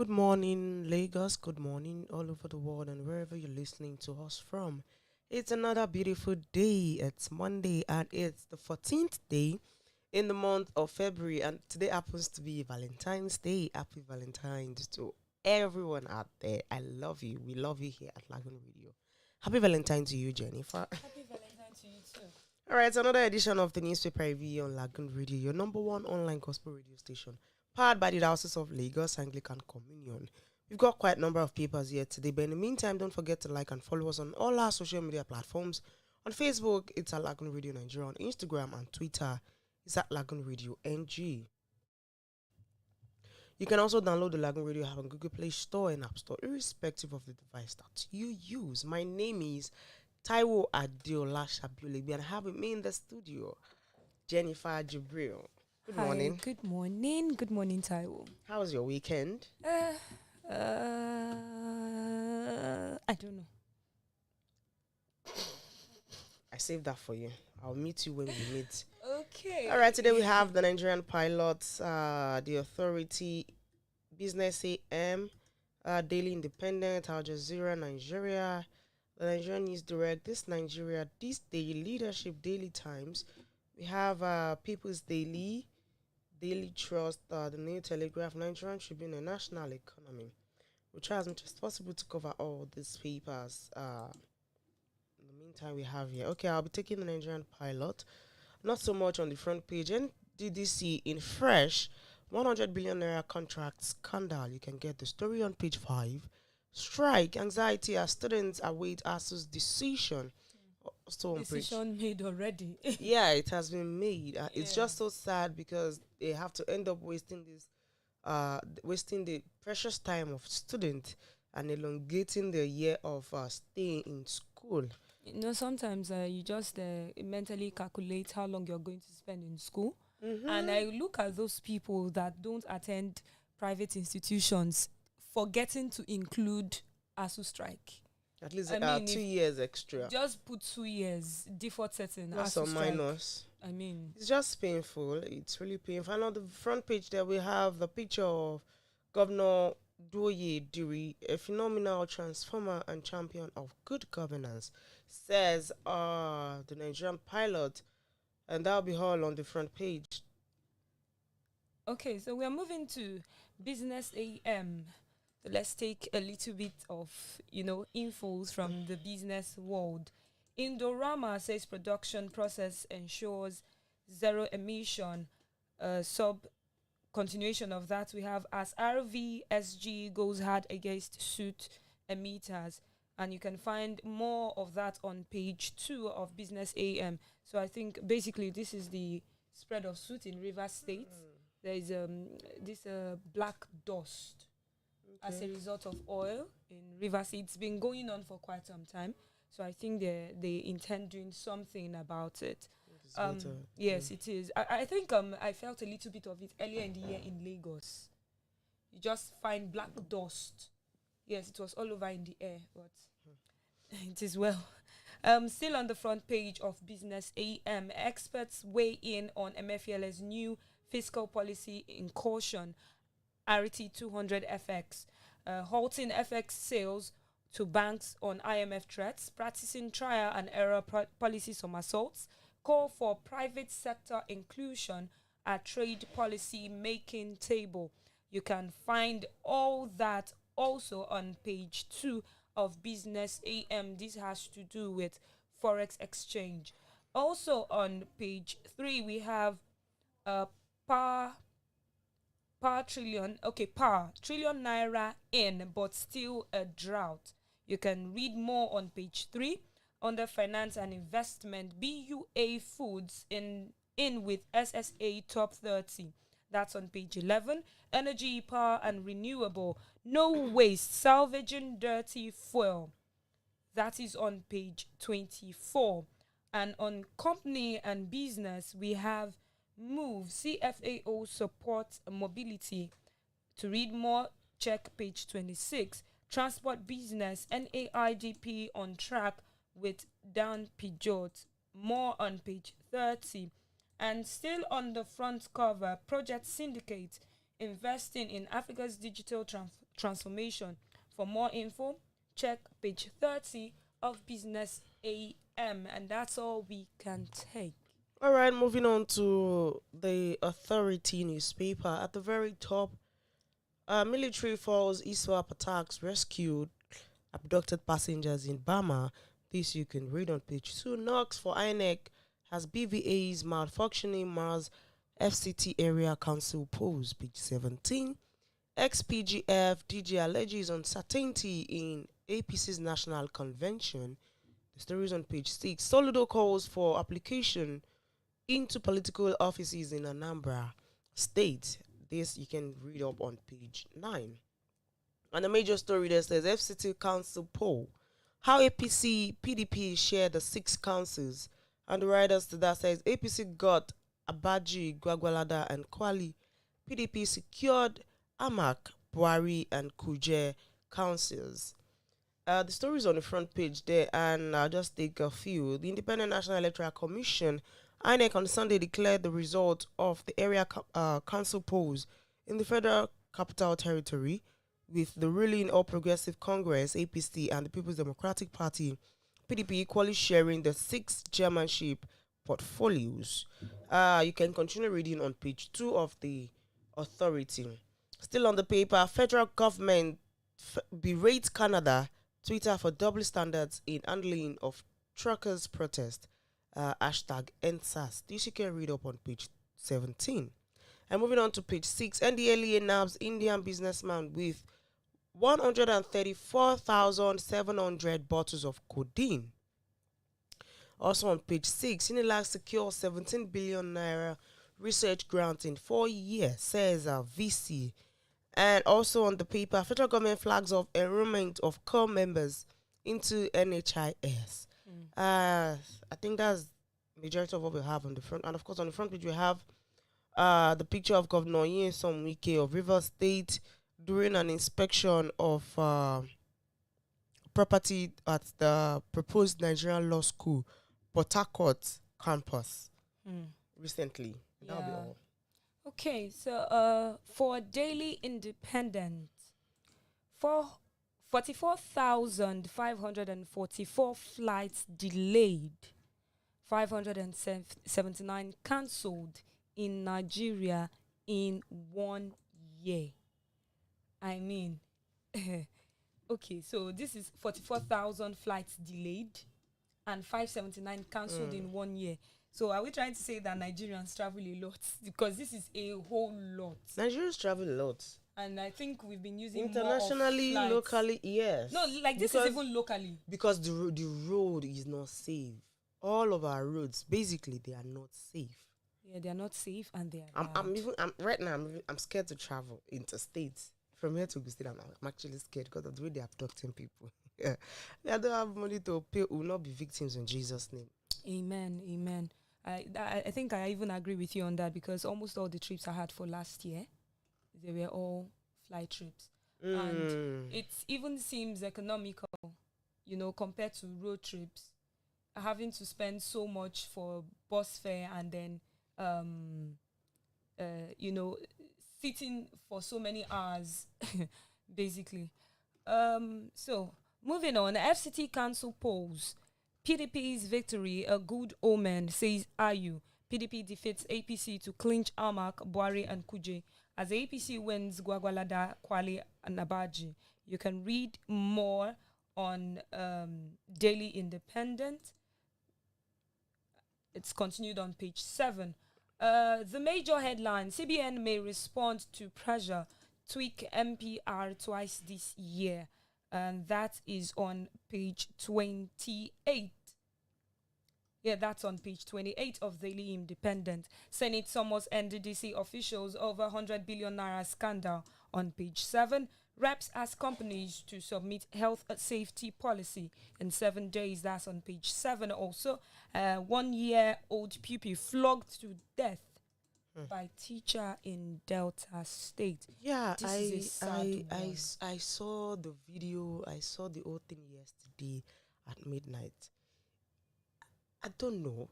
Good morning, Lagos. Good morning, all over the world, and wherever you're listening to us from. It's another beautiful day. It's Monday, and it's the 14th day in the month of February. And today happens to be Valentine's Day. Happy Valentine's to everyone out there. I love you. We love you here at Lagoon Radio. Happy Valentine to you, Jennifer. Happy Valentine to you too. All right, it's another edition of the newspaper review on Lagoon Radio, your number one online gospel radio station, powered by the Diocese of Lagos Anglican Communion. We've got quite a number of papers here today, but in the meantime, don't forget to like and follow us on all our social media platforms. On Facebook, it's at Lagoon Radio Nigeria. On Instagram and Twitter, it's at Lagoonradio.Ng. You can also download the Lagoon Radio app on Google Play Store and App Store, irrespective of the device that you use. My name is Taiwo Adeola Shabulebi, and I have with me in the studio, Jennifer Jibril. Good morning. Good morning. Good morning, Taiwo. How was your weekend? I don't know. I saved that for you. I'll meet you when we meet. Okay. All right, today we have the Nigerian pilots, the authority, Business AM, Daily Independent, Al Jazeera, Nigeria, the Nigerian News Direct, This Nigeria, This Day, Leadership, Daily Times. We have People's Daily, Daily Trust, the New Telegraph, Nigerian Tribune, and National Economy. We try as much as possible to cover all these papers. In the meantime, we have here. Okay, I'll be taking the Nigerian pilot. Not so much on the front page. NDDC in fresh 100 billion naira contract scandal. You can get the story on page 5. Strike, anxiety as students await ASU's decision. So Decision made already. Yeah, it has been made. It's just so sad because they have to end up wasting wasting the precious time of students and elongating the year of staying in school. Sometimes you just mentally calculate how long you're going to spend in school. Mm-hmm. And I look at those people that don't attend private institutions forgetting to include ASU strike. At least 2 years extra. Just put 2 years default setting. Plus or minus. It's just painful. It's really painful. And on the front page there we have the picture of Governor Doye Diri, a phenomenal transformer and champion of good governance, says the Nigerian pilot, and that'll be all on the front page. Okay, so we're moving to Business AM. Let's take a little bit of, infos from the business world. Indorama says production process ensures zero emission. Continuation of that, we have as RVSG goes hard against soot emitters. And you can find more of that on page 2 of Business AM. So I think basically this is the spread of soot in Rivers State. There is this black dust as a result of oil in Rivers. It's been going on for quite some time. So I think they intend doing something about it. Yes, it is. I think I felt a little bit of it earlier in the year in Lagos. You just find black dust. Yes, it was all over in the air, but it is well. Still on the front page of Business AM, experts weigh in on MFL's new fiscal policy in caution. RT 200 FX, halting FX sales to banks on IMF threats, practicing trial and error policy somersaults, call for private sector inclusion at trade policy making table. You can find all that also on page 2 of Business AM. This has to do with forex exchange. Also on page 3 we have par trillion naira in, but still a drought. You can read more on page 3. Under finance and investment, BUA Foods in with SSA top 30. That's on page 11. Energy, power and renewable, no waste, salvaging dirty fuel. That is on page 24. And on company and business, we have Move, CFAO support mobility. To read more, check page 26. Transport business, NAIDP on track with Dan Pijot. More on page 30. And still on the front cover, Project Syndicate, investing in Africa's digital transformation. For more info, check page 30 of Business AM, and that's all we can take. All right, moving on to the Authority newspaper. At the very top, military falls ISWAP attacks rescued abducted passengers in Bama. This you can read on page 2. Knocks for INEC has BVA's malfunctioning Mars FCT area council polls, page 17. XPGF DG alleges uncertainty in APC's national convention. The story is on page 6. Soludo calls for application into political offices in Anambra State. This you can read up on page 9. And the major story there says FCT Council poll. How APC PDP share the 6 councils. And the writers to that says APC got Abaji, Gwagwalada and Kwali. PDP secured Amak, Buhari and Kuje councils. The story is on the front page there, and I'll just take a few. The Independent National Electoral Commission, INEC, on Sunday declared the result of the area council polls in the Federal Capital Territory, with the ruling All Progressive Congress, APC, and the People's Democratic Party, PDP, equally sharing the 6 chairmanship portfolios. You can continue reading on page 2 of the Authority. Still on the paper, federal government berates Canada, Twitter for double standards in handling of truckers' protest. Hashtag NSAS. This you can read up on page 17. And moving on to page 6, NDLEA nabs Indian businessman with 134,700 bottles of codeine. Also on page 6, Unilag secures 17 billion naira research grant in 4 years, says VC. And also on the paper, federal government flags off enrollment of core members into NHIS. I think that's majority of what we have on the front. And of course, on the front page, we have the picture of Governor Nyesom Wike of Rivers State during an inspection of property at the proposed Nigerian Law School, Port Harcourt campus recently. That'll be all. Okay, so for Daily Independent, 44,544 flights delayed, 579 cancelled in Nigeria in 1 year. I mean, okay, so this is 44,000 flights delayed and 579 cancelled in 1 year. So are we trying to say that Nigerians travel a lot? Because this is a whole lot. Nigerians travel a lot. And I think we've been using internationally, more of locally, yes. No, like this is even locally. Because the road is not safe. All of our roads, basically, they are not safe. Yeah, they are not safe and they are right now, I'm scared to travel interstate. From here to Gustin, I'm actually scared because of the way they're abducting people. Yeah. I don't have money to pay. We will not be victims in Jesus' name. Amen, amen. I think I even agree with you on that, because almost all the trips I had for last year, they were all flight trips. And it even seems economical, compared to road trips. Having to spend so much for bus fare and then, sitting for so many hours, basically. So, moving on, FCT Council polls. PDP's victory, a good omen, says Ayu. PDP defeats APC to clinch Amak, Buhari and Kuje as APC wins Gwagwalada, Kwale and Abaji. You can read more on Daily Independent. It's continued on page 7. The major headline, CBN may respond to pressure, tweak MPR twice this year. And that is on page 28. Yeah, that's on page 28 of Daily Independent. Senate summons NDDC officials over 100 billion naira scandal on page 7. Reps ask companies to submit health safety policy in 7 days. That's on page 7 also. 1-year-old pupil flogged to death by teacher in Delta State. Yeah, This I saw the video. I saw the whole thing yesterday at midnight. I don't know.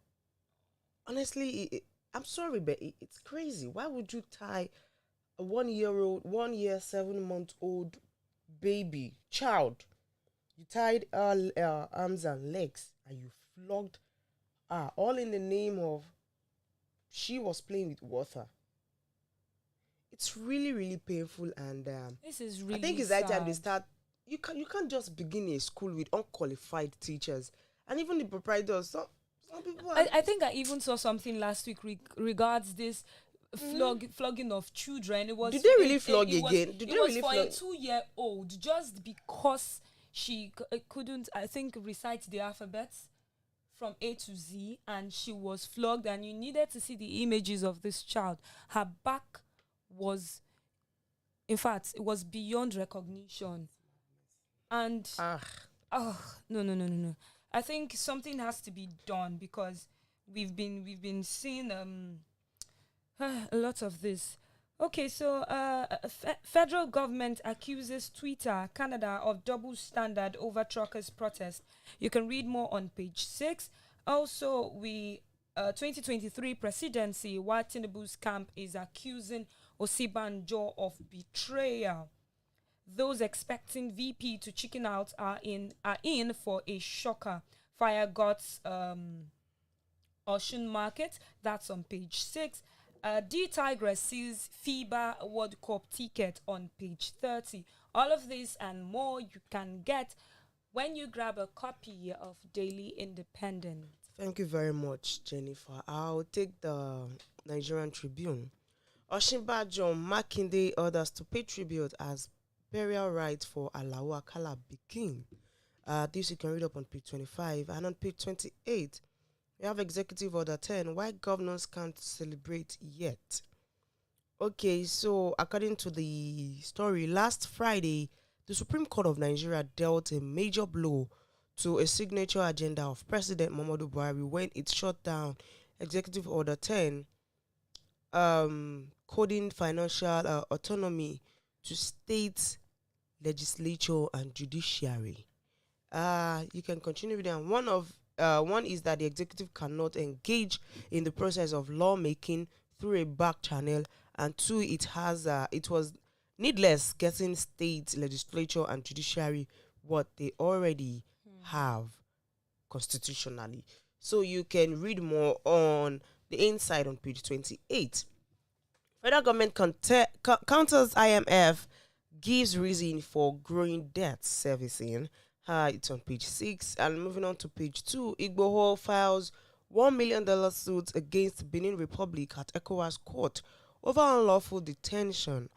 Honestly, I'm sorry, but it's crazy. Why would you tie a 1 year, 7 month old baby, child. You tied her arms and legs and you flogged her, all in the name of she was playing with water. It's really, really painful, and This is I think really it's that time they sad. start. You can't just begin a school with unqualified teachers, and even the proprietors. Some people are. I think I even saw something last week regards this flogging of children. It was Did they really flog it was again? Did it they was really for a flog? 2-year-old just because she couldn't, I think, recite the alphabet from A to Z, and she was flogged. And you needed to see the images of this child. Her back was, in fact, it was beyond recognition. And Ah, oh, no, no, no, no, no. I think something has to be done because we've been seeing a lot of this. Okay, so federal government accuses Twitter Canada of double standard over truckers' protest. You can read more on page 6. Also, 2023 presidency, while Tinubu's camp is accusing Osibanjo of betrayal. Those expecting VP to chicken out are in for a shocker. Fire God's Ocean Market. That's on page 6. D Tigress sees FIBA World Cup ticket on page 30. All of this and more you can get when you grab a copy of Daily Independent. thank you very much, Jennifer. I'll take the Nigerian Tribune. Osinbajo Makinde orders to pay tribute as burial rites for Alao Akala begin. This you can read up on page 25. And on page 28, we have Executive Order 10, why governors can't celebrate yet. Okay, so according to the story, last Friday, the Supreme Court of Nigeria dealt a major blow to a signature agenda of President Muhammadu Buhari when it shut down Executive Order 10, coding financial autonomy to state legislature and judiciary. You can continue with them. One is that the executive cannot engage in the process of lawmaking through a back channel, and two, it was needless getting state legislature and judiciary what they already have constitutionally. So you can read more on the inside on page 28. Federal government counters IMF, gives reason for growing debt servicing. It's on page 6. And moving on to page 2, Igboho files $1 million suit against Benin Republic at ECOWAS court over unlawful detention.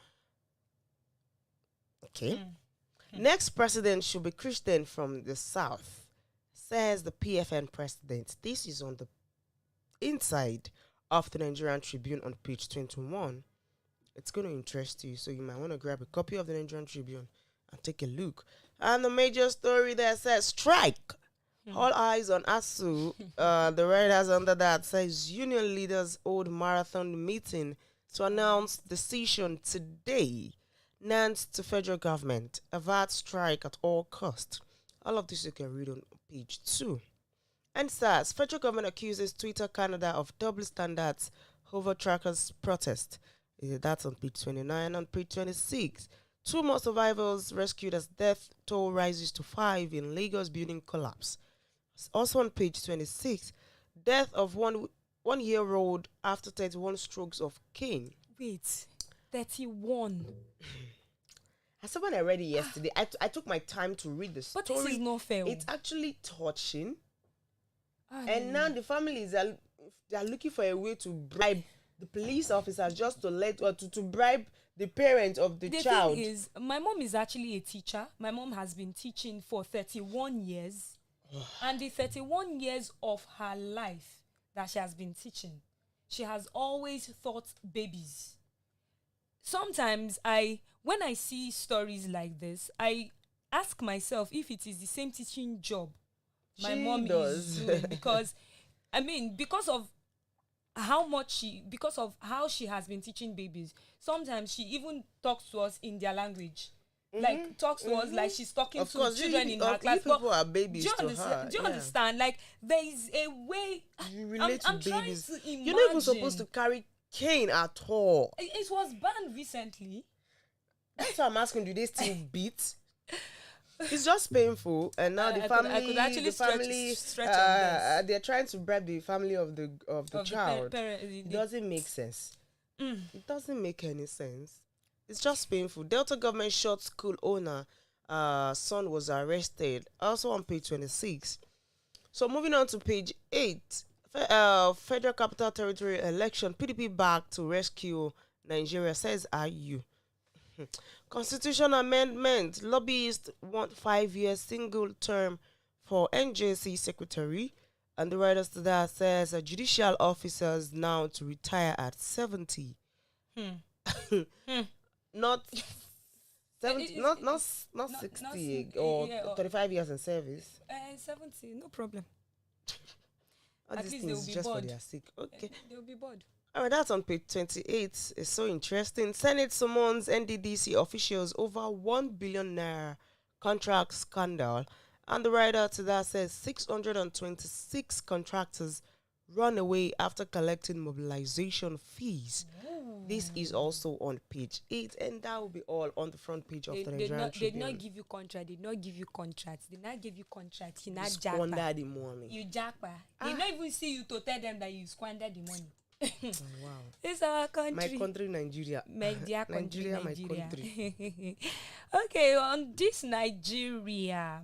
Okay. Next president should be Christian from the south, says the PFN president. This is on the inside of the Nigerian Tribune on page 21. It's going to interest you, so you might want to grab a copy of the Nigerian Tribune and take a look. And the major story there says strike. All eyes on ASU. The writers under that says union leaders hold marathon meeting to announce decision today. Nance to federal government. Avert strike at all cost. All of this you can read on page 2. And says federal government accuses Twitter Canada of double standards over trackers protest. That's on page 29. On page 26, 2 more survivors rescued as death toll rises to 5 in Lagos building collapse. Also on page 26, death of one-year-old after 31 strokes of cane. Wait, 31. As someone I read it yesterday, I took my time to read the story. But this is not fair. It's actually touching. And now the families they are looking for a way to bribe the police officers just to to bribe the parents of the child. The thing is, my mom is actually a teacher. My mom has been teaching for 31 years. And the 31 years of her life that she has been teaching, she has always taught babies. Sometimes when I see stories like this, I ask myself if it is the same teaching job my mom is doing. Because, because of how she has been teaching babies, sometimes she even talks to us in their language. Like talks to us like she's talking of to course, children in her class. People are babies do you to understand? her. Do you understand? Like there is a way you relate I'm to babies. trying to imagine. You're not even supposed to carry cane at all. It was banned recently. That's why I'm asking, do they still beat? It's just painful, and now I could actually the family, stretch on this. they're trying to bribe the family of the Of the child. parent, It doesn't make sense. It doesn't make any sense. It's just painful. Delta government shot school owner, son was arrested. Also on page 26. So moving on to page 8. Federal Capital Territory election. PDP back to rescue Nigeria, says IU. Constitution amendment. Lobbyists want 5 years single term for NJC secretary. And the writers to that says judicial officers now to retire at 70. Hmm. Not 70, not not 60 or or 35 years in service. 70, no problem. All At these least they will things be just for bored. their sake. Okay. They will be bored. All right, that's on page 28. It's so interesting. Senate summons NDDC officials over 1 billion naira contract scandal. And the writer to that says 626 contractors run away after collecting mobilization fees. This is also on page 8, and that will be all on the front page of the Nigerian They did Tribune. not give you contract. They did not give you contracts. They did not give you contracts. You not Squander jackpot. the money. You jackpot. They did not even see you to tell them that you squandered the money. Oh, wow. It's our country. My country, Nigeria. My dear country, Nigeria, Nigeria. my country. Okay, on this Nigeria,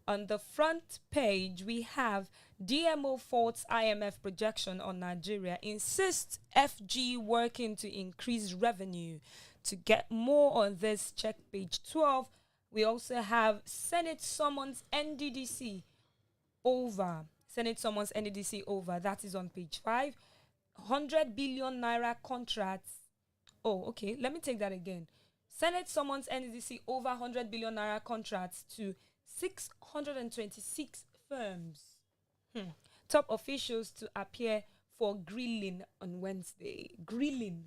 on the front page, we have DMO faults IMF projection on Nigeria, insists FG working to increase revenue. To get more on this, check page 12. We also have Senate summons NDDC over. Senate summons NDDC over. That is on page 5. 100 billion naira contracts. Oh, okay. Let me take that again. Senate summons NDDC over 100 billion naira contracts to 626 firms. Top officials to appear for grilling on Wednesday. Grilling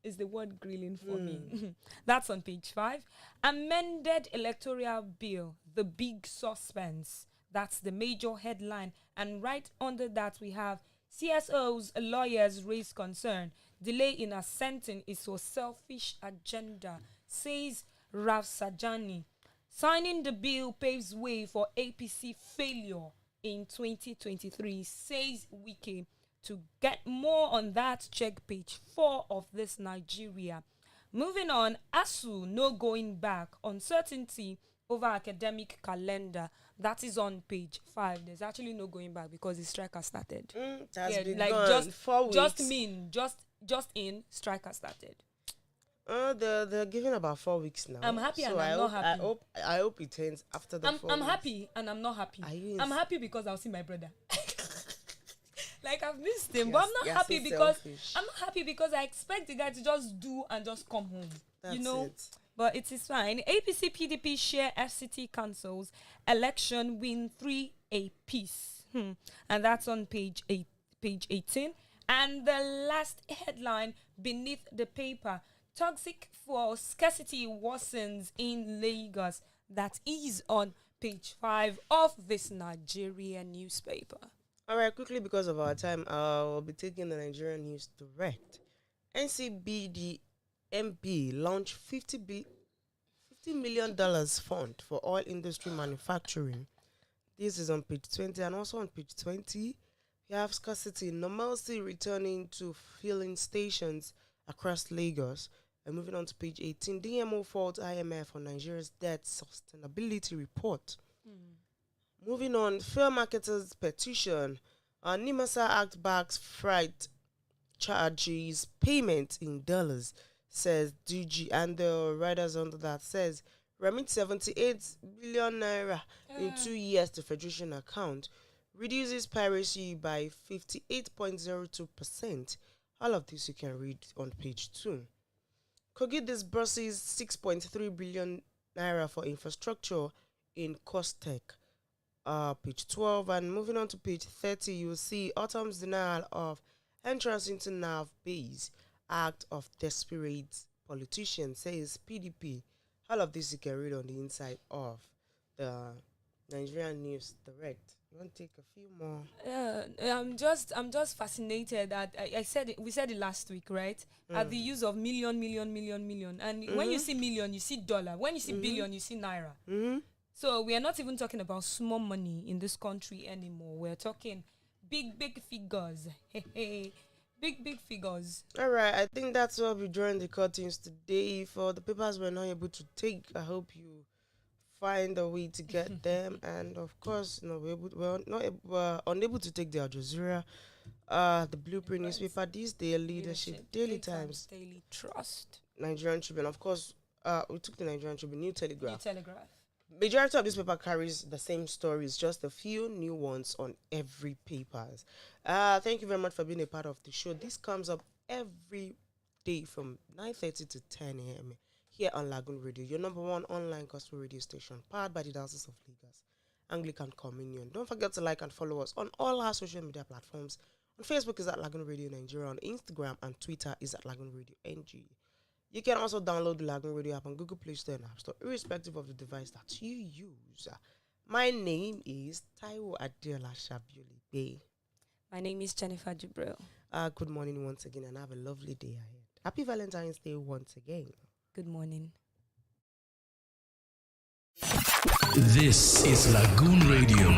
is the word grilling for me. That's on page 5. Amended electoral bill, the big suspense. That's the major headline. And right under that we have CSO's lawyers raise concern. Delay in assenting is for selfish agenda, says Rafsanjani. Signing the bill paves way for APC failure in 2023, says Wike. To get more on that, check page 4 of this Nigeria. Moving on, ASU no going back. Uncertainty over academic calendar. That is on page 5. There's actually no going back because the strike has started. That's been like gone. 4 weeks. Just in strike has started. They're giving about 4 weeks now. I'm happy and so I'm not happy. I hope it ends after the 4 I'm weeks. happy and I'm not happy. I'm happy because I'll see my brother. Like I've missed him, but I'm not happy so because selfish. I'm not happy because I expect the guy to just do and just come home. That's you know. it. But it is fine. APC PDP share FCT councils. Election win 3 a piece. And that's on page 18. And the last headline beneath the paper: toxic for scarcity worsens in Lagos. That is on page 5 of this Nigerian newspaper. All right, quickly because of our time, I'll be taking the Nigerian news direct. NCBD MP launched $50 million fund for oil industry manufacturing. This is on page 20, and also on page 20, we have scarcity, normalcy returning to filling stations across Lagos. And moving on to page 18, DMO faults IMF on Nigeria's debt sustainability report. Moving on, fair marketers petition. NIMASA Act backs freight charges payment in dollars, says DG, and the writers under that says remit 78 billion naira in 2 years to Federation account, reduces piracy by 58.02%. All of this you can read on page 2. Kogi disburses 6.3 billion naira for infrastructure in Costech. Page 12, and moving on to page 30, you'll see Autumn's denial of entrance into NAV base, act of desperate politicians, says PDP. All of this you can read on the inside of the Nigerian news direct. You want to take a few more? I'm just fascinated that I said it, we said it last week, right? At the use of million, and when you see million, you see dollar. When you see billion, you see naira. So we are not even talking about small money in this country anymore. We're talking big figures. Big figures. All right, I think that's what we're drawing the curtains today. For the papers we're not able to take, I hope you find a way to get them. And of course, we're unable to take the Al Jazeera, the Blueprint newspaper, these Daily Leadership, Daily Times, Daily Trust, Nigerian Tribune. Of course, we took the Nigerian Tribune, New Telegraph. Majority of this paper carries the same stories, just a few new ones on every papers. Thank you very much for being a part of the show. This comes up every day from 9:30 to 10 a.m. here on Lagoon Radio, your number one online gospel radio station, powered by the Diocese of Lagos, Anglican Communion. Don't forget to like and follow us on all our social media platforms. On Facebook is at Lagoonradio.Ng, on Instagram and Twitter is at Lagoonradio.Ng. You can also download the Lagoon Radio app on Google Play Store and App Store, irrespective of the device that you use. My name is Taiwo Adiola Shabioli. My name is Jennifer Jibril. Good morning once again, and have a lovely day ahead. Happy Valentine's Day once again. Good morning. This is Lagoon Radio.